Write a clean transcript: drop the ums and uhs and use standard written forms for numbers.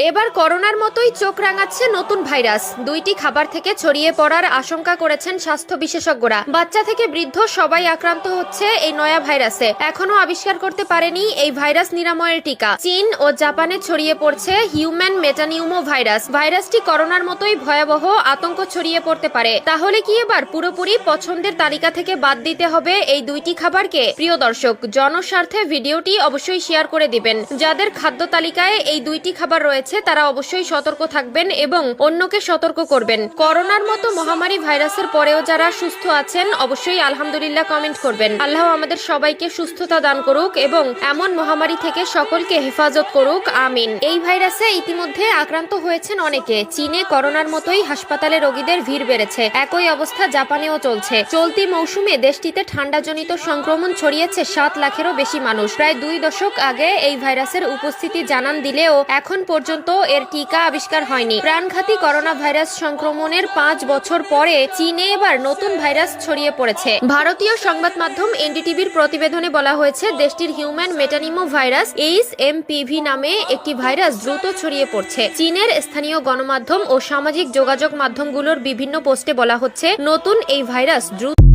এবার করোনার মতোই চোখ রাঙাচ্ছে নতুন ভাইরাস। দুইটি খাবার থেকে ছড়িয়ে পড়ার আশঙ্কা করেছেন স্বাস্থ্য বিশেষজ্ঞরা। বাচ্চা থেকে বৃদ্ধ সবাই আক্রান্ত হচ্ছে এই নয়া ভাইরাসে। এখনো আবিষ্কার করতে পারেনি এই ভাইরাস নিরাময়ের টিকা। চীন ও জাপানে ছড়িয়ে পড়ছে হিউম্যান মেটানিউমো ভাইরাস। ভাইরাসটি করোনার মতোই ভয়াবহ, আতঙ্ক ছড়িয়ে পড়তে পারে। তাহলে কি এবার পুরোপুরি পছন্দের তালিকা থেকে বাদ দিতে হবে এই দুইটি খাবারকে? প্রিয় দর্শক, জনস্বার্থে ভিডিওটি অবশ্যই শেয়ার করে দিবেন। যাদের খাদ্য তালিকায় এই দুইটি খাবার রয়েছে তারা অবশ্যই সতর্ক থাকবেন এবং অন্যকে সতর্ক করবেন। করোনার মতো মহামারী ভাইরাসের পরেও যারা সুস্থ আছেন অবশ্যই আলহামদুলিল্লাহ কমেন্ট করবেন। আল্লাহ আমাদের সবাইকে সুস্থতা দান করুক এবং এমন মহামারী থেকে সকলকে হেফাজত করুক, আমিন। এই ভাইরাসে ইতিমধ্যে আক্রান্ত হয়েছেন অনেকে। চীনে করোনার মতোই হাসপাতালে রোগীদের ভিড় বেড়েছে। একই অবস্থা জাপানেও চলছে। চলতি মৌসুমে দেশটিতে ঠান্ডাজনিত সংক্রমণ ছড়িয়েছে 7 লাখেরও বেশি মানুষ। প্রায় 2 দশক আগে এই ভাইরাসের উপস্থিতি জানান দিলেও এখন পর্যন্ত এর টিকা আবিষ্কার হয়নি। প্রাণঘাতী করোনা ভাইরাস সংক্রমণের 5 বছর পরে চীনে এবার নতুন ভাইরাস ছড়িয়ে পড়েছে। ভারতীয় সংবাদ মাধ্যম এনডিটিভির প্রতিবেদনে বলা হয়েছে, দেশটির হিউম্যান মেটানিমো ভাইরাস HMPV নামে একটি ভাইরাস দ্রুত ছড়িয়ে পড়ছে। চীনের স্থানীয় গণমাধ্যম ও সামাজিক যোগাযোগ মাধ্যমগুলোর বিভিন্ন পোস্টে বলা হচ্ছে, নতুন এই ভাইরাস দ্রুত